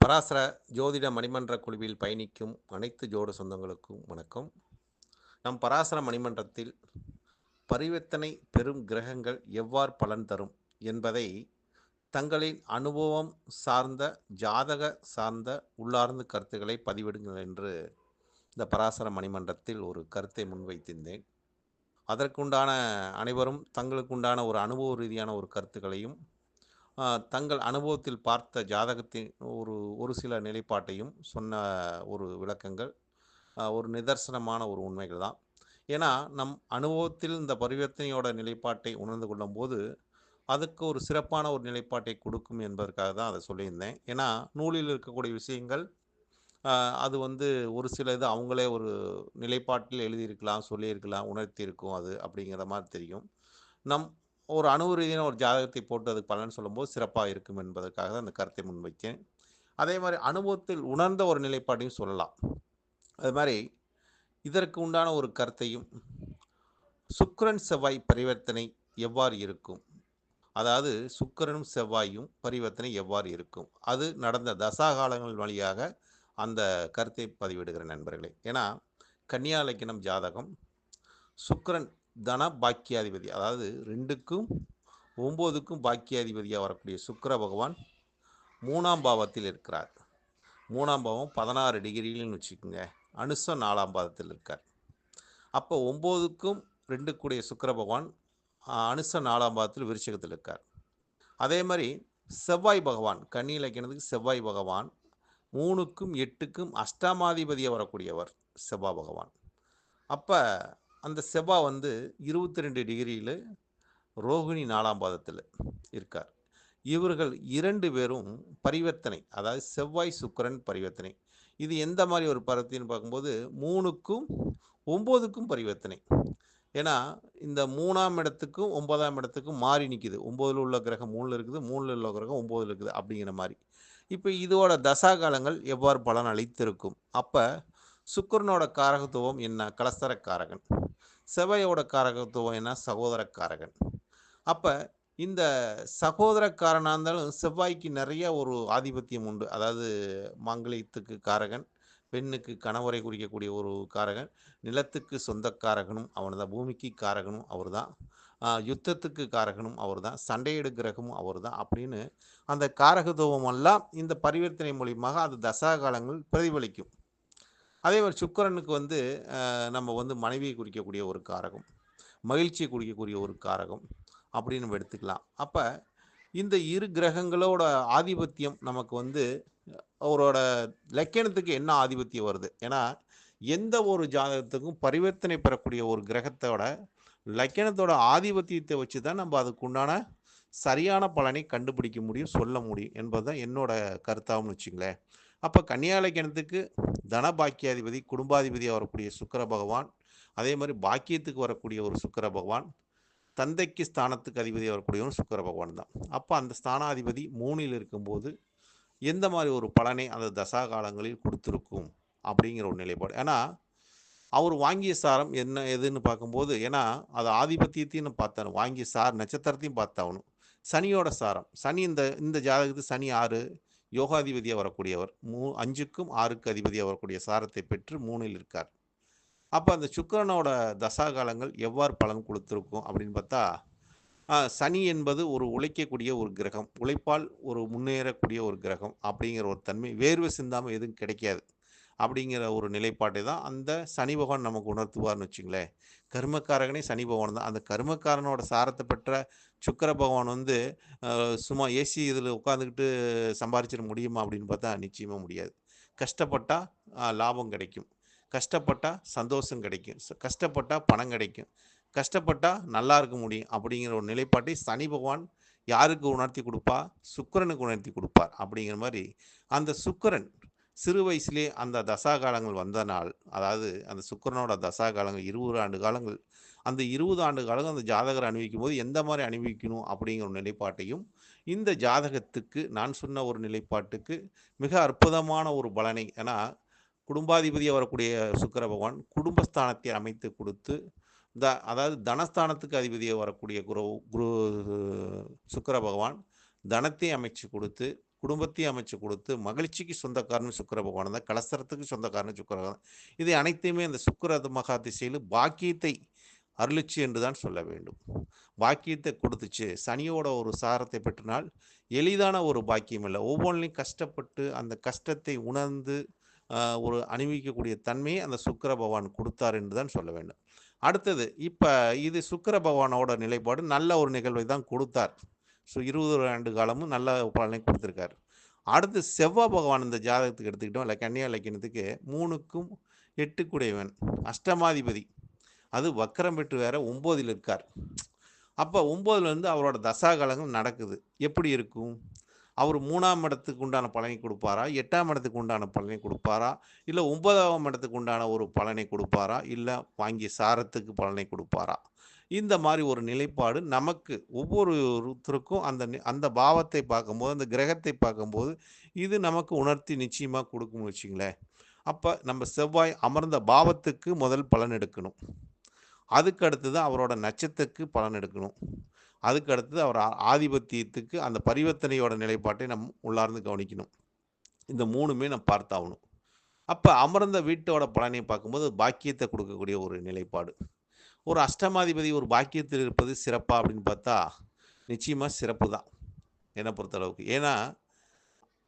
பராசர ஜோதிட மணிமன்ற குழுவில் பயணிக்கும் அனைத்து ஜோட சொந்தங்களுக்கும் வணக்கம். நம் பராசர மணிமன்றத்தில் பரிவர்த்தனை பெறும் கிரகங்கள் எவ்வாறு பலன் தரும் என்பதை தங்களின் அனுபவம் சார்ந்த ஜாதக சார்ந்த உள்ளார்ந்த கருத்துக்களை பதிவிடுங்கள் என்று இந்த பராசர மணிமன்றத்தில் ஒரு கருத்தை முன்வைத்திருந்தேன். அதற்குண்டான அனைவரும் தங்களுக்குண்டான ஒரு அனுபவ ரீதியான ஒரு கருத்துக்களையும் தங்கள் அனுபவத்தில் பார்த்த ஜாதகத்தின் ஒரு ஒரு சில நிலைப்பாட்டையும் சொன்ன ஒரு விளக்கங்கள் ஒரு நிதர்சனமான ஒரு உண்மைகள் தான். ஏன்னா நம் அனுபவத்தில் இந்த பரிவர்த்தனையோட நிலைப்பாட்டை உணர்ந்து கொள்ளும்போது அதுக்கு ஒரு சிறப்பான ஒரு நிலைப்பாட்டை கொடுக்கும் என்பதற்காக தான் அதை சொல்லியிருந்தேன். ஏன்னா நூலில் இருக்கக்கூடிய விஷயங்கள் அது வந்து ஒரு சில இது அவங்களே ஒரு நிலைப்பாட்டில் எழுதியிருக்கலாம், சொல்லியிருக்கலாம், உணர்த்தியிருக்கும் அது அப்படிங்கிற மாதிரி தெரியும். நம் ஒரு அணுவு ரீதியான ஒரு ஜாதகத்தை போட்டு அதுக்கு பலன் சொல்லும்போது சிறப்பாக இருக்கும் என்பதற்காக தான் அந்த கருத்தை முன்வைத்தேன். அதே மாதிரி அனுபவத்தில் உணர்ந்த ஒரு நிலைப்பாட்டையும் சொல்லலாம். அது மாதிரி இதற்கு உண்டான ஒரு கருத்தையும் சுக்கிரன் செவ்வாய் பரிவர்த்தனை எவ்வாறு இருக்கும், அதாவது சுக்கிரனும் செவ்வாயும் பரிவர்த்தனை எவ்வாறு இருக்கும், அது நடந்த தசாகாலங்கள் வழியாக அந்த கருத்தை பதிவிடுகிற நண்பர்களே. ஏன்னா கன்னியா லக்கினம் ஜாதகம் சுக்கிரன் தன பாக்கியாதிபதி, அதாவது 2க்கும் 9க்கும் பாக்கியாதிபதியாக வரக்கூடிய சுக்கிர பகவான் 3ஆம் பாவத்தில் இருக்கிறார். 3ஆம் பாவம் 16 டிகிரின்னு வச்சுக்கோங்க. அனுசம் 4ஆம் பாவத்தில் இருக்கார். அப்போ 9க்கும் 2 கூடிய சுக்கிர பகவான் அனுசம் 4ஆம் பாவத்தில் விருச்சிகத்தில் இருக்கார். அதே மாதிரி செவ்வாய் பகவான் கன்னி இலக்கினத்துக்கு செவ்வாய் பகவான் 3க்கும் 8க்கும் அஷ்டமாதிபதியாக வரக்கூடியவர் செவ்வாய் பகவான். அப்போ அந்த செவ்வாய் வந்து 22 டிகிரியில் ரோகிணி 4ஆம் பாதத்தில் இருக்கார். இவர்கள் 2 பேரும் பரிவர்த்தனை, அதாவது செவ்வாய் சுக்கிரன் பரிவர்த்தனை. இது எந்த மாதிரி ஒரு பரிவர்த்தனைன்னு பார்க்கும்போது 3க்கும் 9க்கும் பரிவர்த்தனை. ஏன்னா இந்த 3ஆம் இடத்துக்கும் 9ஆம் இடத்துக்கும் மாறி நிற்குது. 9ல் உள்ள கிரகம் 3ல் இருக்குது, 3ல் உள்ள கிரகம் 9ல் இருக்குது அப்படிங்கிற மாதிரி. இப்போ இதோட தசா காலங்கள் எவ்வாறு பலன் அளித்திருக்கும். அப்போ சுக்கிரனோட காரகத்துவம் என்ன? கலஸ்தர காரகன். செவ்வாயோட காரகத்துவம் என்ன? சகோதர காரகன். அப்போ இந்த சகோதரக்காரனாக இருந்தாலும் செவ்வாய்க்கு நிறைய ஒரு ஆதிபத்தியம் உண்டு. அதாவது மாங்கலியத்துக்கு காரகன், பெண்ணுக்கு கணவரை குறிக்கக்கூடிய ஒரு காரகன், நிலத்துக்கு சொந்தக்காரகனும் அவர் தான், பூமிக்கு காரகனும் அவர் தான், யுத்தத்துக்கு காரகனும் அவர் தான், சண்டையிடு கிரகமும் அவர் தான் அப்படின்னு அந்த காரகத்துவம் எல்லாம் இந்த பரிவர்த்தனை மூலியமாக அது தசா காலங்கள் பிரதிபலிக்கும். அதே மாதிரி சுக்கிரனுக்கு வந்து நம்ம வந்து மனைவியை குறிக்கக்கூடிய ஒரு காரகம், மகிழ்ச்சியை குறிக்கக்கூடிய ஒரு காரகம் அப்படின்னு நம்ம எடுத்துக்கலாம். அப்போ இந்த இரு கிரகங்களோட ஆதிபத்தியம் நமக்கு வந்து அவரோட லக்கணத்துக்கு என்ன ஆதிபத்தியம் வருது. ஏன்னா எந்த ஒரு ஜாதகத்துக்கும் பரிவர்த்தனை பெறக்கூடிய ஒரு கிரகத்தோட லக்கணத்தோட ஆதிபத்தியத்தை வச்சு தான் நம்ம அதுக்கு உண்டான சரியான பலனை கண்டுபிடிக்க முடியும், சொல்ல முடியும் என்பது தான் என்னோட கருத்தாகும்னு வச்சுங்களேன். அப்போ கன்னியா லக்கணத்துக்கு தன பாக்கியாதிபதி குடும்பாதிபதியாக வரக்கூடிய சுக்கிர பகவான், அதே மாதிரி பாக்கியத்துக்கு வரக்கூடிய ஒரு சுக்கிர பகவான், தந்தைக்கு ஸ்தானத்துக்கு அதிபதியாக வரக்கூடியவன் சுக்கிர பகவான் தான். அப்போ அந்த ஸ்தானாதிபதி 3ல் இருக்கும்போது எந்த மாதிரி ஒரு பலனை அந்த தசா காலங்களில் கொடுத்துருக்கும் அப்படிங்கிற ஒரு நிலைப்பாடு. ஏன்னா அவர் வாங்கிய சாரம் என்ன எதுன்னு பார்க்கும்போது, ஏன்னா அது ஆதிபத்தியத்தையும் பார்த்தாரு, வாங்கிய நட்சத்திரத்தையும் பார்த்தாகணும். சனியோட சாரம், சனி இந்த இந்த ஜாதகத்துக்கு சனி 6 யோகாதிபதியாக வரக்கூடியவர், 5க்கும் 6க்கு அதிபதியாக வரக்கூடிய சாரத்தை பெற்று 3ல் இருக்கார். அப்போ அந்த சுக்கிரனோட தசா காலங்கள் எவ்வாறு பலன் கொடுத்துருக்கும் அப்படின்னு பார்த்தா, சனி என்பது ஒரு உழைக்கக்கூடிய ஒரு கிரகம், உழைப்பால் ஒரு முன்னேறக்கூடிய ஒரு கிரகம் அப்படிங்கிற ஒரு தன்மை, வேர்வை சிந்தாமல் எதுவும் கிடைக்காது அப்படிங்கிற ஒரு நிலைப்பாட்டை தான் அந்த சனி பகவான் நமக்கு உணர்த்துவார்னு வச்சுங்களேன். கர்மக்காரகனே சனி பகவான் தான். அந்த கர்மக்காரனோட சாரத்தை பெற்ற சுக்கிர பகவான் வந்து சும்மா ஏசி இதில் உட்காந்துக்கிட்டு சம்பாரிச்சிட முடியுமா அப்படின்னு பார்த்தா நிச்சயமாக முடியாது. கஷ்டப்பட்டா லாபம் கிடைக்கும், கஷ்டப்பட்டா சந்தோஷம் கிடைக்கும், கஷ்டப்பட்டா பணம் கிடைக்கும், கஷ்டப்பட்டா நல்லா இருக்க முடியும் அப்படிங்கிற ஒரு நிலைப்பாட்டை சனி பகவான் யாருக்கு உணர்த்தி கொடுப்பா? சுக்கிரனுக்கு உணர்த்தி கொடுப்பார். அப்படிங்கிற மாதிரி அந்த சுக்கிரன் சிறு வயசுலேயே அந்த தசா காலங்கள் வந்த நாள், அதாவது அந்த சுக்கிரனோட தசா காலங்கள் 20 ஆண்டு காலங்கள், அந்த 20 ஆண்டு காலங்கள் அந்த ஜாதகர் அனுபவிக்கும் போது எந்த மாதிரி அனுபவிக்கணும் அப்படிங்கிற ஒரு நிலைப்பாட்டையும் இந்த ஜாதகத்துக்கு நான் சொன்ன ஒரு நிலைப்பாட்டுக்கு மிக அற்புதமான ஒரு பலனை, ஏன்னா குடும்பாதிபதியாக வரக்கூடிய சுக்கிர பகவான் குடும்பஸ்தானத்தை அமைத்து கொடுத்து, அதாவது தனஸ்தானத்துக்கு அதிபதியாக வரக்கூடிய குரு குரு சுக்கிர பகவான் தனத்தை அமைச்சு கொடுத்து குடும்பத்தையும் அமைச்சு கொடுத்து மகிழ்ச்சிக்கு சொந்தக்காரன் சுக்கிர பகவான் தான், கலசரத்துக்கு சொந்தக்காரன் சுக்கிர பகவான். இதை அனைத்தையுமே அந்த சுக்கிர மகா திசையில் பாக்கியத்தை அருளிச்சு என்று தான் சொல்ல வேண்டும். பாக்கியத்தை கொடுத்துச்சு. சனியோட ஒரு சாரத்தை பெற்றினால் எளிதான ஒரு பாக்கியம் இல்லை. ஒவ்வொன்றிலையும் கஷ்டப்பட்டு அந்த கஷ்டத்தை உணர்ந்து ஒரு அனுபவிக்கக்கூடிய தன்மையை அந்த சுக்கிர பகவான் கொடுத்தார் என்று தான் சொல்ல வேண்டும். அடுத்தது இப்போ இது சுக்கிர பகவானோட நிலைப்பாடு நல்ல ஒரு நிகழ்வை தான் கொடுத்தார். 20 ஆண்டு காலமும் நல்ல பலனை கொடுத்துருக்காரு. அடுத்து செவ்வாய் பகவான் இந்த ஜாதகத்துக்கு எடுத்துக்கிட்டோம் இல்லை கன்னியா லக்கினத்துக்கு 3க்கும் 8 அஷ்டமாதிபதி. அது வக்கரம் பெற்று வேற 9ல் இருக்கார். அப்போ 9லேருந்து அவரோட தசாகாலங்கள் நடக்குது. எப்படி இருக்கும்? அவர் 3ஆம் இடத்துக்கு உண்டான பலனை கொடுப்பாரா, 8ஆம் இடத்துக்கு உண்டான பலனை கொடுப்பாரா, இல்லை 9ஆம் இடத்துக்கு உண்டான ஒரு பலனை கொடுப்பாரா, இல்லை வாங்கிய சாரத்துக்கு பலனை கொடுப்பாரா? இந்த மாதிரி ஒரு நிலைப்பாடு நமக்கு ஒவ்வொருத்தருக்கும் அந்த பாவத்தை பார்க்கும்போது, அந்த கிரகத்தை பார்க்கும்போது இது நமக்கு உணர்த்தி நிச்சயமாக கொடுக்கும்னு வச்சுங்களேன். அப்போ நம்ம செவ்வாய் அமர்ந்த பாவத்துக்கு முதல் பலன் எடுக்கணும். அதுக்கு அடுத்தது அவரோட நட்சத்திரத்துக்கு பலன் எடுக்கணும். அதுக்கு அடுத்தது அவர் ஆதிபத்தியத்துக்கு அந்த பரிவர்த்தனையோட நிலைப்பாட்டை உள்ளார்ந்து கவனிக்கணும். இந்த 3மே நம்ம பார்த்தாகணும். அப்போ அமர்ந்த வீட்டோட பலனை பார்க்கும்போது பாக்கியத்தை கொடுக்கக்கூடிய ஒரு நிலைப்பாடு. ஒரு அஷ்டமாதிபதி ஒரு பாக்கியத்தில் இருப்பது சிறப்பா அப்படின்னு பார்த்தா நிச்சயமாக சிறப்பு தான் என்னை பொறுத்தளவுக்கு. ஏன்னா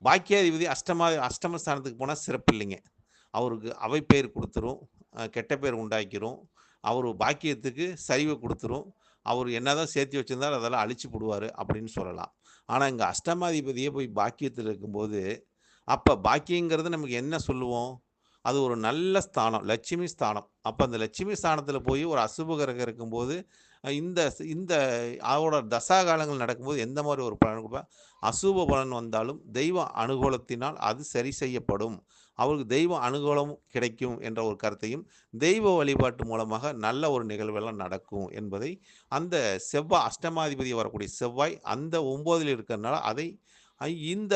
பாக்கியாதிபதி அஷ்டம ஸ்தானத்துக்கு போனால் சிறப்பு இல்லைங்க. அவருக்கு அவை பெயர் கொடுத்துரும், கெட்ட பேர் உண்டாக்கிரும், அவர் பாக்கியத்துக்கு சரிவை கொடுத்துரும், அவர் என்னதான் சேர்த்து வச்சிருந்தாலும் அதெல்லாம் அழிச்சு போடுவார் அப்படின்னு சொல்லலாம். ஆனால் இங்கே அஷ்டமாதிபதியே போய் பாக்கியத்தில் இருக்கும்போது அப்போ பாக்கியங்கிறது நமக்கு என்ன சொல்லுவோம்? அது ஒரு நல்ல ஸ்தானம், லட்சுமி ஸ்தானம். அப்போ அந்த லட்சுமி ஸ்தானத்தில் போய் ஒரு அசுப கிரகம் இருக்கும்போது இந்த இந்த அவரோட தசாகாலங்கள் நடக்கும்போது எந்த மாதிரி ஒரு பலன் கொடுப்பேன்? அசுப பலன் வந்தாலும் தெய்வ அனுகூலத்தினால் அது சரி செய்யப்படும், அவருக்கு தெய்வ அனுகூலம் கிடைக்கும் என்ற ஒரு கருத்தையும், தெய்வ வழிபாட்டு மூலமாக நல்ல ஒரு நிகழ்வெல்லாம் நடக்கும் என்பதை அந்த செவ்வாய் அஷ்டமாதிபதி வரக்கூடிய செவ்வாய் அந்த 9ல் இருக்கிறதுனால அதை இந்த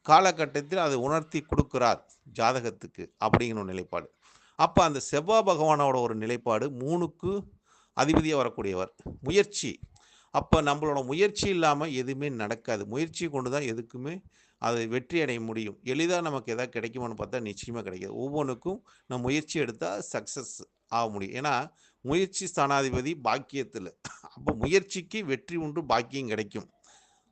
காலகட்டத்தில் அதை உணர்த்தி கொடுக்குறார் ஜாதகத்துக்கு அப்படிங்கிற ஒரு நிலைப்பாடு. அப்போ அந்த செவ்வாய் பகவானோட ஒரு நிலைப்பாடு 3க்கு அதிபதியாக வரக்கூடியவர். முயற்சி. அப்போ நம்மளோட முயற்சி இல்லாமல் எதுவுமே நடக்காது. முயற்சி கொண்டு தான் எதுக்குமே அது வெற்றி அடைய முடியும். எளிதாக நமக்கு எதாவது கிடைக்குமான்னு பார்த்தா நிச்சயமாக கிடைக்காது. ஒவ்வொன்றுக்கும் நம்ம முயற்சி எடுத்தால் சக்ஸஸ் ஆக முடியும். ஏன்னா முயற்சி ஸ்தானாதிபதி பாக்கியத்தில். அப்போ முயற்சிக்கு வெற்றி உண்டு, பாக்கியம் கிடைக்கும்.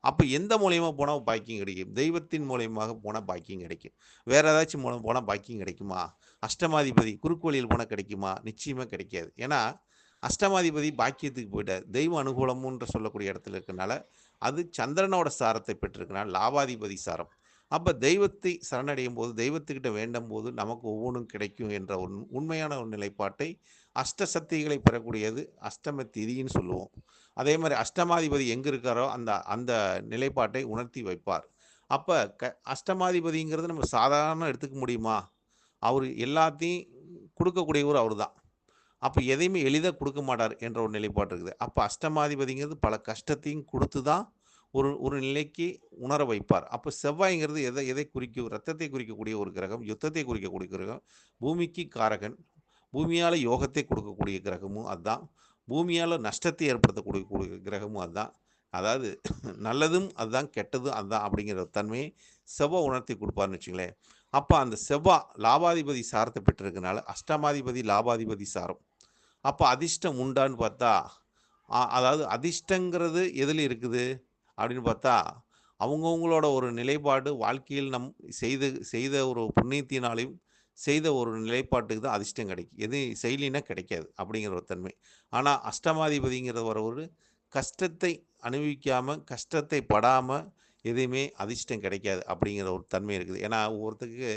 அப்போ எந்த மூலியமாக போனால் பாக்கியம் கிடைக்கும்? தெய்வத்தின் மூலியமாக போனால் பாக்கியம் கிடைக்கும். வேறு ஏதாச்சும் மூலம் போனால் பாக்கியம் கிடைக்குமா? அஷ்டமாதிபதி குறுக்கு வழியில் போனால் கிடைக்குமா? நிச்சயமாக கிடைக்காது. ஏன்னா அஷ்டமாதிபதி பாக்கியத்துக்கு போயிட்டார். தெய்வ அனுகூலம்ன்ற சொல்லக்கூடிய இடத்துல இருக்கனால அது சந்திரனோட சாரத்தை பெற்றிருக்கனால லாபாதிபதி சாரம். அப்போ தெய்வத்தை சரணடையும் போது, தெய்வத்துக்கிட்ட வேண்டும் போது நமக்கு ஒவ்வொன்றும் கிடைக்கும் என்ற ஒரு உண்மையான ஒரு நிலைப்பாட்டை அஷ்ட சக்திகளை பெறக்கூடியது அஷ்டம திதின்னு சொல்லுவோம். அதே மாதிரி அஷ்டமாதிபதி எங்கே இருக்காரோ அந்த அந்த நிலைப்பாட்டை உணர்த்தி வைப்பார். அப்போ அஷ்டமாதிபதிங்கிறது நம்ம சாதாரண எடுத்துக்க முடியுமா? அவர் எல்லாத்தையும் கொடுக்கக்கூடியவர் அவர் தான். அப்போ எதையுமே எளிதாக கொடுக்க மாட்டார் என்ற ஒரு நிலைப்பாடு இருக்குது. அப்போ அஷ்டமாதிபதிங்கிறது பல கஷ்டத்தையும் கொடுத்து தான் ஒரு ஒரு நிலைக்கு உணர வைப்பார். அப்போ செவ்வாய்ங்கிறது எதை எதை குறிக்கும்? ரத்தத்தை குறிக்கக்கூடிய ஒரு கிரகம், யுத்தத்தை குறிக்கக்கூடிய கிரகம், பூமிக்கு காரகன், பூமியால் யோகத்தை கொடுக்கக்கூடிய கிரகமும் அதுதான், பூமியால் நஷ்டத்தை ஏற்படுத்தக்கூடிய கிரகமும் அதுதான். அதாவது நல்லதும் அதுதான், கெட்டதும் அதுதான் அப்படிங்கிற தன்மையை செவ்வாய் உணர்த்தி கொடுப்பார்னு வச்சுங்களேன். அப்போ அந்த செவ்வாய் லாபாதிபதி சாரத்தை பெற்றிருக்கனால அஷ்டமாதிபதி லாபாதிபதி சாரம். அப்போ அதிர்ஷ்டம் உண்டான்னு பார்த்தா அதாவது அதிர்ஷ்டங்கிறது எதில் இருக்குது அப்படின்னு பார்த்தா அவங்கவுங்களோட ஒரு நிலைப்பாடு வாழ்க்கையில் செய்த ஒரு புண்ணியத்தினாலையும் செய்த ஒரு நிலைப்பாட்டுக்கு தான் அதிர்ஷ்டம் கிடைக்கும். எது செய்யலினா கிடைக்காது அப்படிங்கிற ஒரு தன்மை. ஆனால் அஷ்டமாதிபதிங்கிற ஒரு கஷ்டத்தை அனுபவிக்காமல் கஷ்டத்தை படாமல் எதையுமே அதிர்ஷ்டம் கிடைக்காது அப்படிங்கிற ஒரு தன்மை இருக்குது. ஏன்னா ஒவ்வொருத்தருக்கு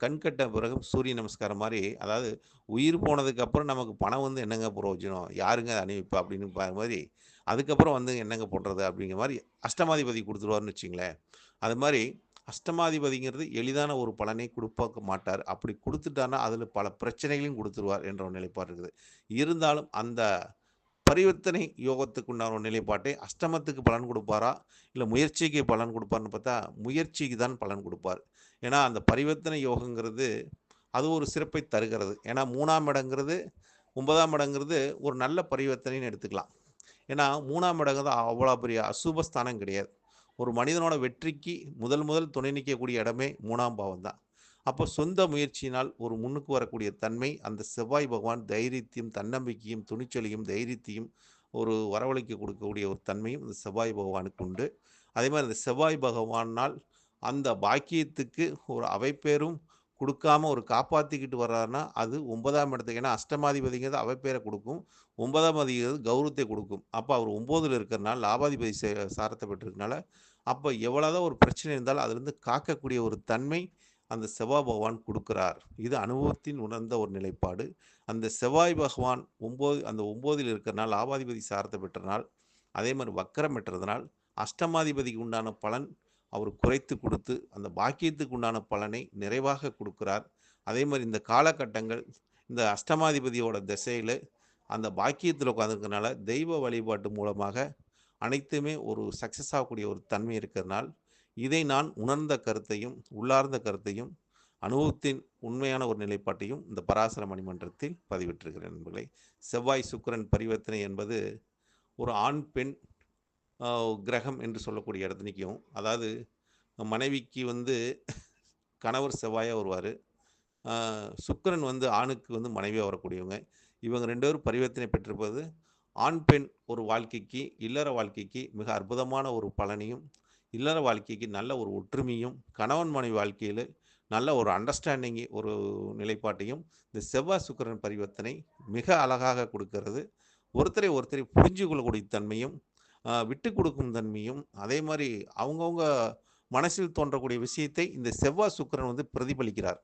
கண்கட்ட பிறகு சூரிய நமஸ்காரம் மாதிரி, அதாவது உயிர் போனதுக்கப்புறம் நமக்கு பணம் வந்து என்னங்க பிரயோஜனம், யாருங்க அனுபவிப்பா அப்படின்னு மாதிரி, அதுக்கப்புறம் வந்து என்னங்க பண்ணுறது அப்படிங்கிற மாதிரி அஷ்டமாதிபதி கொடுத்துருவார்னு வச்சிங்களேன். அது மாதிரி அஷ்டமாதிபதிங்கிறது எளிதான ஒரு பலனை கொடுப்பாக்க மாட்டார். அப்படி கொடுத்துட்டாருன்னா அதில் பல பிரச்சனைகளையும் கொடுத்துருவார் என்ற ஒரு நிலைப்பாடு இருக்குது. இருந்தாலும் அந்த பரிவர்த்தனை யோகத்துக்கு உண்டான ஒரு நிலைப்பாட்டை அஷ்டமத்துக்கு பலன் கொடுப்பாரா, இல்லை முயற்சிக்கு பலன் கொடுப்பார்னு பார்த்தா முயற்சிக்கு தான் பலன் கொடுப்பார். ஏன்னா அந்த பரிவர்த்தனை யோகங்கிறது அது ஒரு சிறப்பை தருகிறது. ஏன்னா 3ஆம் இடங்கிறது 9ஆம் இடங்கிறது ஒரு நல்ல பரிவர்த்தனைன்னு எடுத்துக்கலாம். ஏன்னா 3ஆம் இடம் தான் அவ்வளோ பெரிய அசுபஸ்தானம் கிடையாது. ஒரு மனிதனோட வெற்றிக்கு முதல் முதல் துணை நிற்கக்கூடிய இடமே 3ஆம் பாவம் தான். அப்போ சொந்த முயற்சியினால் ஒரு முன்னுக்கு வரக்கூடிய தன்மை அந்த செவ்வாய் பகவான் தைரியத்தையும், தன்னம்பிக்கையும், துணிச்சலையும், தைரியத்தையும் ஒரு வரவழைக்க கொடுக்கக்கூடிய ஒரு தன்மையும் இந்த செவ்வாய் பகவானுக்கு உண்டு. அதே மாரி அந்த செவ்வாய் பகவானால் அந்த பாக்கியத்துக்கு ஒரு அவைப்பேரும் குடுக்காம ஒரு காப்பாத்திக்கிட்டு வர்றாருன்னா, அது 9ஆம் இடத்துக்கு ஏன்னா அஷ்டமாதிபதிங்கிறது அவைப்பேர குடுக்கும். 9ஆம் அதிபதி கௌரவத்தை குடுக்கும். அப்ப அவர் 9ல இருக்கிறனால லாபாதிபதி சாரத்த பெற்றிருக்கனால, அப்ப எவ்வளவுதான் ஒரு பிரச்சனை இருந்தாலும் அதிலிருந்து காக்கக்கூடிய ஒரு தன்மை அந்த செவ்வாய் பகவான் குடுக்கிறார். இது அனுபவத்தின் உணர்ந்த ஒரு நிலைப்பாடு. அந்த செவ்வாய் பகவான் 9 அந்த 9ல் இருக்கிறனால லாபாதிபதி சாரத்த பெற்றனால், அதே மாரி வக்கரம் பெற்றதனால், அஷ்டமாதிபதிக்கு உண்டான பலன் அவர் குறைத்து கொடுத்து, அந்த பாக்கியத்துக்கு உண்டான பலனை நிறைவாக குடுக்கிறார். அதே மாரி இந்த காலகட்டங்கள் இந்த அஷ்டமாதிபதியோட திசையில அந்த பாக்கியத்தில உட்கார்ந்திருக்கிறனால, தெய்வ வழிபாட்டு மூலமாக அனைத்துமே ஒரு சக்சஸ் ஆகக்கூடிய ஒரு தன்மை இருக்கிறனால், இதை நான் உணர்ந்த கருத்தையும், உள்ளார்ந்த கருத்தையும், அனுபவத்தின் உண்மையான ஒரு நிலைப்பாட்டையும் இந்த பராசர மணிமன்றத்தில் பதிவிட்டிருக்கிறேன் நண்பர்களே. செவ்வாய், சுக்கிரன் பரிவர்த்தனை என்பது ஒரு ஆண், பெண் அ கிரகம் என்று சொல்லக்கூடிய இடத்து நிக்கும். அதாவது மனைவிக்கு வந்து கணவர் செவ்வாயா வருவாரு. ஆ சுக்கிரன் வந்து ஆணுக்கு வந்து மனைவியா வரக்கூடியவங்க. இவங்க 2 பேரும் பரிவர்த்தனை பெற்றிருப்பது, ஆண், பெண் ஒரு வாழ்க்கைக்கு, இல்லற வாழ்க்கைக்கு மிக அற்புதமான ஒரு பலனையும், இல்லற வாழ்க்கைக்கு நல்ல ஒரு ஒற்றுமையும், கணவன் மனைவி வாழ்க்கையில நல்ல ஒரு அண்டர்ஸ்டாண்டிங் ஒரு நிலைப்பாட்டையும், இந்த செவ்வாய், சுக்கிரன் பரிவர்த்தனை மிக அழகாக குடுக்கிறது. ஒருத்தரை ஒருத்தரை புரிஞ்சு கொள்ளக்கூடிய தன்மையும், விட்டுக் கொடுக்கும் தன்மையும், அதே மாரி அவங்கவங்க மனசில் தோன்றக்கூடிய விஷயத்தை இந்த செவ்வாய், சுக்கிரன் வந்து பிரதிபலிக்கிறார்.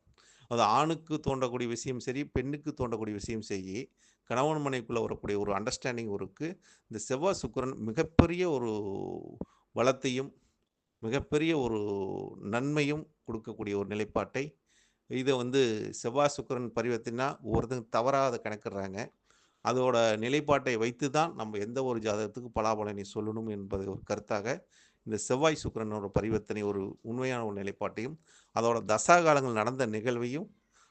அது ஆணுக்கு தோன்றக்கூடிய விஷயம் சரி, பெண்ணுக்கு தோன்றக்கூடிய விஷயம் சரி, கணவன் மனைவிக்குள்ள வரக்கூடிய ஒரு அண்டர்ஸ்டாண்டிங் இருக்கு. இந்த செவ்வாய், சுக்கிரன் மிகப்பெரிய ஒரு பலத்தையும், மிகப்பெரிய ஒரு நன்மையும் குடுக்கக்கூடிய ஒரு நிலைப்பாட்டை, இத வந்து செவ்வாய், சுக்கிரன் பரிவர்த்தனைனா ஒவ்வொருத்தங்க தவறா அத கணக்கிடுறாங்க. அதோட நிலைப்பாட்டை வைத்து தான் நம்ம எந்த ஒரு ஜாதகத்துக்கு பலாபலனை சொல்லணும் என்பது ஒரு கருத்தாக, இந்த செவ்வாய், சுக்கிரனோட பரிவர்த்தனை ஒரு உண்மையான ஒரு நிலைப்பாட்டையும், அதோட தசா காலங்கள் நடந்த நிகழ்வையும்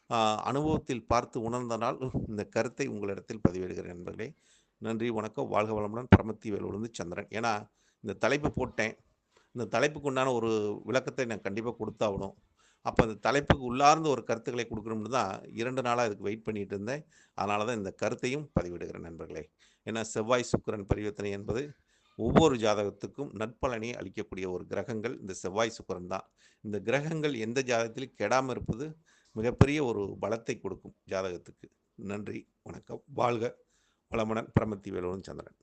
அ அனுபவத்தில் பார்த்து உணர்ந்தனால் இந்த கருத்தை உங்களிடத்தில் பதிவிடுகிறேன் நண்பர்களே. நன்றி, வணக்கம். வாழ்க வளமுடன். பரமத்தி வேலுலருந்து சந்திரன். ஏன்னா, இந்த தலைப்பு போட்டேன். இந்த தலைப்புக்கு உண்டான ஒரு விளக்கத்தை நான் கண்டிப்பா குடுத்தாகணும். அப்ப அந்த தலைப்புக்கு உள்ளார்ந்த ஒரு கருத்துக்களை குடுக்கணும்னு தான் 2 நாளா இதுக்கு வெயிட் பண்ணிட்டு இருந்தேன். அதனால தான் இந்த கருத்தையும் பதிவிடுகிறேன் நண்பர்களே. ஏன்னா செவ்வாய், சுக்கிரன் பரிவர்த்தனை என்பது ஒவ்வொரு ஜாதகத்துக்கும் நற்பலனை அளிக்கக்கூடிய ஒரு கிரகங்கள் இந்த செவ்வாய், சுக்கிரன் தான். இந்த கிரகங்கள் எந்த ஜாதகத்திலும் கெடாம இருப்பது மிகப்பெரிய ஒரு பலத்தை கொடுக்கும் ஜாதகத்துக்கு. நன்றி, வணக்கம். வாழ்க வளமுடன். பிரமத்தி வேலுடன் சந்திரன்.